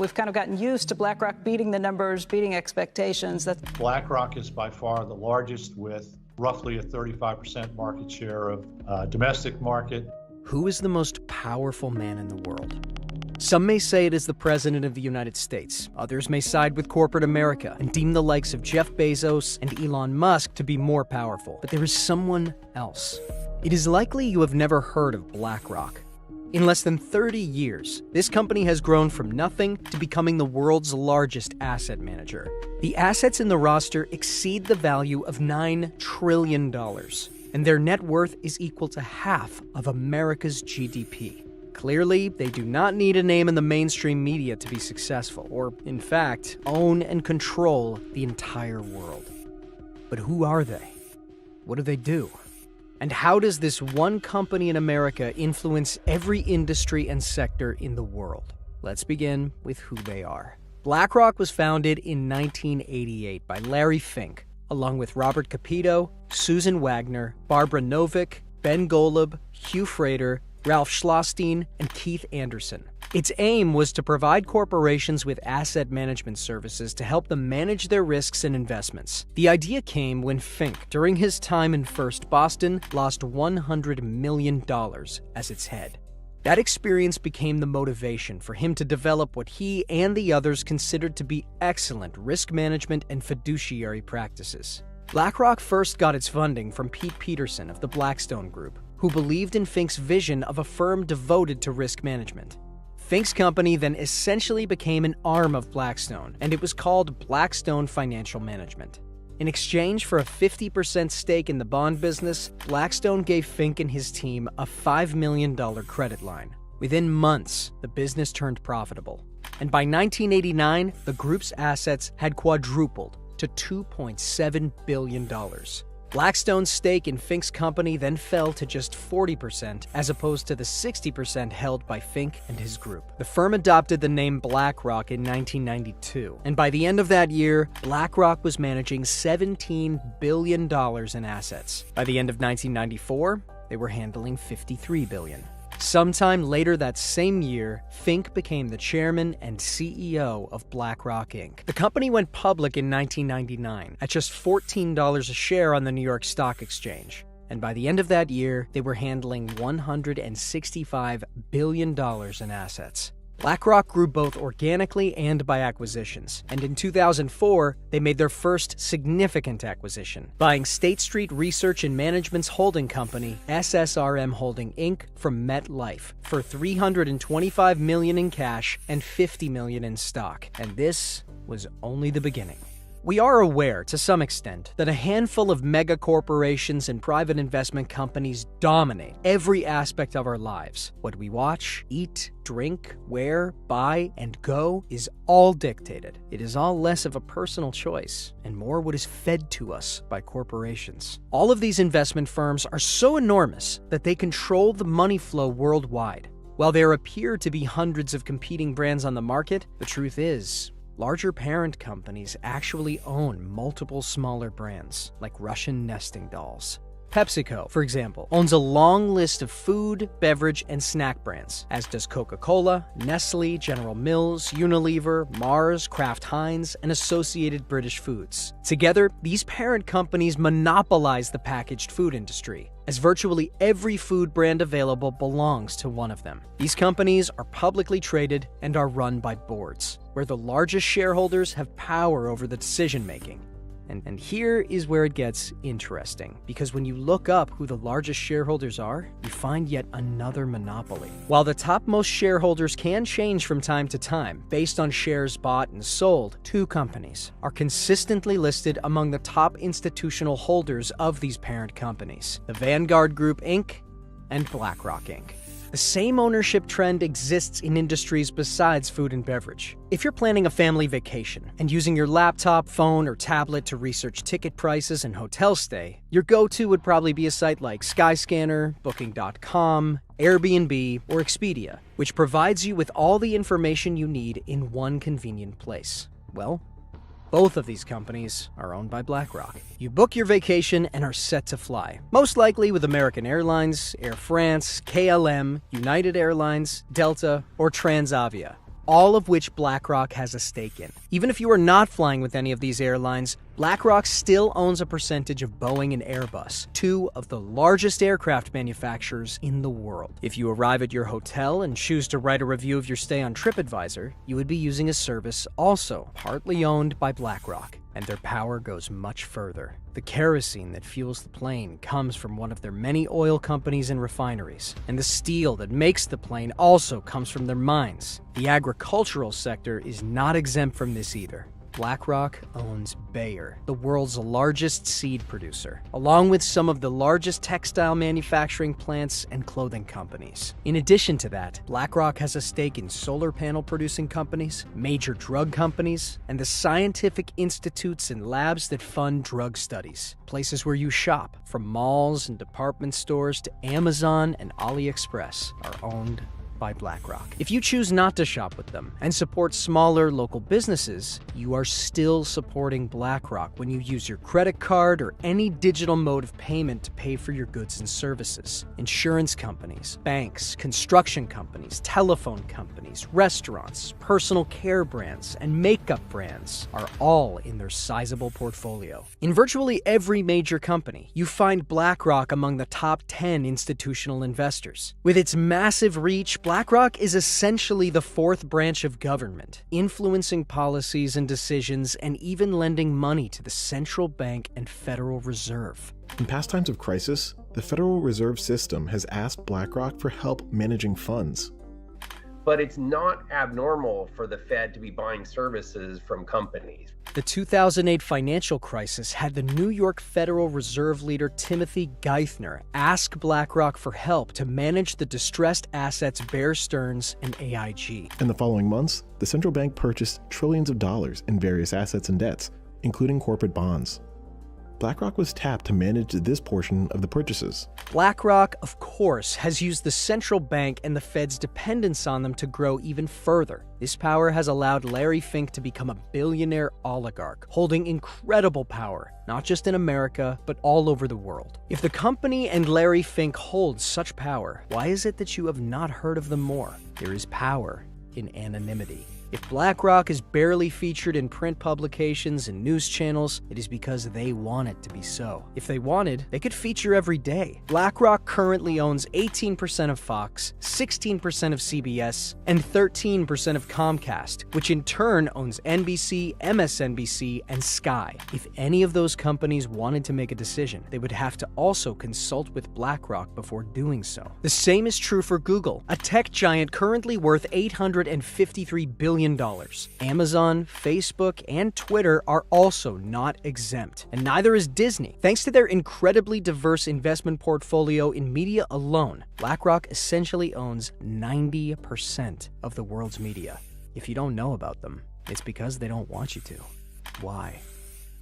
we've kind of gotten used to BlackRock beating the numbers, beating expectations. BlackRock is by far the largest, with roughly a 35% market share of domestic market. Who is the most powerful man in the world? Some may say it is the President of the United States. Others may side with corporate America and deem the likes of Jeff Bezos and Elon Musk to be more powerful. But there is someone else. It is likely you have never heard of BlackRock. In less than 30 years, this company has grown from nothing to becoming the world's largest asset manager. The assets in the roster exceed the value of $9 trillion, and their net worth is equal to half of America's GDP. Clearly, they do not need a name in the mainstream media to be successful, or, in fact, own and control the entire world. But who are they? What do they do? And how does this one company in America influence every industry and sector in the world? Let's begin with who they are. BlackRock was founded in 1988 by Larry Fink, along with Robert Kapito, Susan Wagner, Barbara Novick, Ben Golub, Hugh Frater, Ralph Schlosstein, and Keith Anderson. Its aim was to provide corporations with asset management services to help them manage their risks and investments. The idea came when Fink, during his time in First Boston, lost $100 million as its head. That experience became the motivation for him to develop what he and the others considered to be excellent risk management and fiduciary practices. BlackRock first got its funding from Pete Peterson of the Blackstone Group, who believed in Fink's vision of a firm devoted to risk management. Fink's company then essentially became an arm of Blackstone, and it was called Blackstone Financial Management. In exchange for a 50% stake in the bond business, Blackstone gave Fink and his team a $5 million credit line. Within months, the business turned profitable, and by 1989, the group's assets had quadrupled to $2.7 billion. Blackstone's stake in Fink's company then fell to just 40%, as opposed to the 60% held by Fink and his group. The firm adopted the name BlackRock in 1992, and by the end of that year, BlackRock was managing $17 billion in assets. By the end of 1994, they were handling $53 billion. Sometime later that same year, Fink became the chairman and CEO of BlackRock Inc. The company went public in 1999 at just $14 a share on the New York Stock Exchange. And by the end of that year, they were handling $165 billion in assets. BlackRock grew both organically and by acquisitions, and in 2004, they made their first significant acquisition, buying State Street Research and Management's holding company, SSRM Holding Inc., from MetLife for $325 million in cash and $50 million in stock. And this was only the beginning. We are aware, to some extent, that a handful of mega corporations and private investment companies dominate every aspect of our lives. What we watch, eat, drink, wear, buy, and go is all dictated. It is all less of a personal choice and more what is fed to us by corporations. All of these investment firms are so enormous that they control the money flow worldwide. While there appear to be hundreds of competing brands on the market, the truth is, larger parent companies actually own multiple smaller brands, like Russian nesting dolls. PepsiCo, for example, owns a long list of food, beverage, and snack brands, as does Coca-Cola, Nestle, General Mills, Unilever, Mars, Kraft Heinz, and Associated British Foods. Together, these parent companies monopolize the packaged food industry, as virtually every food brand available belongs to one of them. These companies are publicly traded and are run by boards, where the largest shareholders have power over the decision-making. And here is where it gets interesting, because when you look up who the largest shareholders are, you find yet another monopoly. While the topmost shareholders can change from time to time based on shares bought and sold, two companies are consistently listed among the top institutional holders of these parent companies: the Vanguard Group Inc. and BlackRock Inc. The same ownership trend exists in industries besides food and beverage. If you're planning a family vacation and using your laptop, phone, or tablet to research ticket prices and hotel stay, your go-to would probably be a site like Skyscanner, Booking.com, Airbnb, or Expedia, which provides you with all the information you need in one convenient place. Well, both of these companies are owned by BlackRock. You book your vacation and are set to fly, most likely with American Airlines, Air France, KLM, United Airlines, Delta, or Transavia. all of which BlackRock has a stake in. Even if you are not flying with any of these airlines, BlackRock still owns a percentage of Boeing and Airbus, two of the largest aircraft manufacturers in the world. If you arrive at your hotel and choose to write a review of your stay on TripAdvisor, you would be using a service also partly owned by BlackRock, and their power goes much further. The kerosene that fuels the plane comes from one of their many oil companies and refineries, and the steel that makes the plane also comes from their mines. The agricultural sector is not exempt from this either. BlackRock owns Bayer, the world's largest seed producer, along with some of the largest textile manufacturing plants and clothing companies. In addition to that, BlackRock has a stake in solar panel producing companies, major drug companies, and the scientific institutes and labs that fund drug studies. Places where you shop, from malls and department stores to Amazon and AliExpress, are owned by BlackRock. If you choose not to shop with them and support smaller local businesses, you are still supporting BlackRock when you use your credit card or any digital mode of payment to pay for your goods and services. Insurance companies, banks, construction companies, telephone companies, restaurants, personal care brands, and makeup brands are all in their sizable portfolio. In virtually every major company, you find BlackRock among the top 10 institutional investors. With its massive reach, BlackRock is essentially the fourth branch of government, influencing policies and decisions and even lending money to the central bank and Federal Reserve. In past times of crisis, the Federal Reserve System has asked BlackRock for help managing funds. But it's not abnormal for the Fed to be buying services from companies. The 2008 financial crisis had the New York Federal Reserve leader Timothy Geithner ask BlackRock for help to manage the distressed assets Bear Stearns and AIG. In the following months, the central bank purchased trillions of dollars in various assets and debts, including corporate bonds. BlackRock was tapped to manage this portion of the purchases. BlackRock, of course, has used the central bank and the Fed's dependence on them to grow even further. This power has allowed Larry Fink to become a billionaire oligarch, holding incredible power, not just in America, but all over the world. If the company and Larry Fink hold such power, why is it that you have not heard of them more? There is power in anonymity. If BlackRock is barely featured in print publications and news channels, it is because they want it to be so. If they wanted, they could feature every day. BlackRock currently owns 18% of Fox, 16% of CBS, and 13% of Comcast, which in turn owns NBC, MSNBC, and Sky. If any of those companies wanted to make a decision, they would have to also consult with BlackRock before doing so. The same is true for Google, a tech giant currently worth $853 billion. Amazon, Facebook, and Twitter are also not exempt, and neither is Disney. Thanks to their incredibly diverse investment portfolio in media alone, BlackRock essentially owns 90% of the world's media. If you don't know about them, it's because they don't want you to. Why?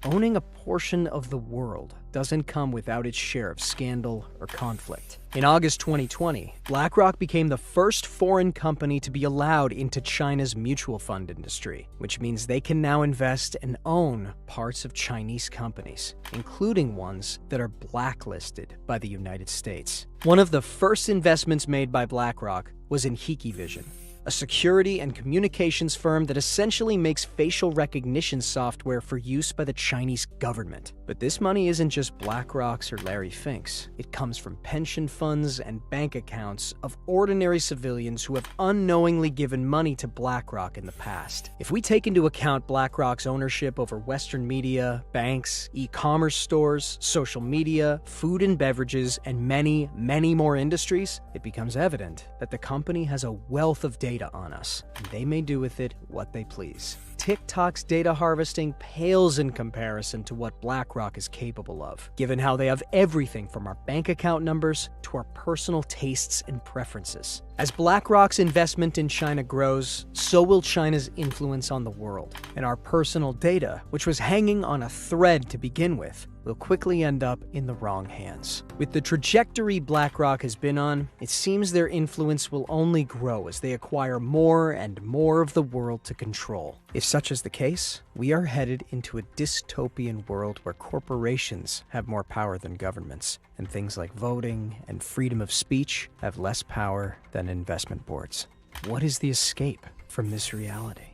Owning a portion of the world doesn't come without its share of scandal or conflict. In August 2020, BlackRock became the first foreign company to be allowed into China's mutual fund industry, which means they can now invest and own parts of Chinese companies, including ones that are blacklisted by the United States. One of the first investments made by BlackRock was in Hikvision, a security and communications firm that essentially makes facial recognition software for use by the Chinese government. But this money isn't just BlackRock's or Larry Fink's. It comes from pension funds and bank accounts of ordinary civilians who have unknowingly given money to BlackRock in the past. If we take into account BlackRock's ownership over Western media, banks, e-commerce stores, social media, food and beverages, and many, many more industries, it becomes evident that the company has a wealth of data on us, and they may do with it what they please. TikTok's data harvesting pales in comparison to what BlackRock is capable of, given how they have everything from our bank account numbers to our personal tastes and preferences. As BlackRock's investment in China grows, so will China's influence on the world, and our personal data, which was hanging on a thread to begin with, will quickly end up in the wrong hands. With the trajectory BlackRock has been on, it seems their influence will only grow as they acquire more and more of the world to control. If such is the case, we are headed into a dystopian world where corporations have more power than governments, and things like voting and freedom of speech have less power than investment boards. What is the escape? from this reality.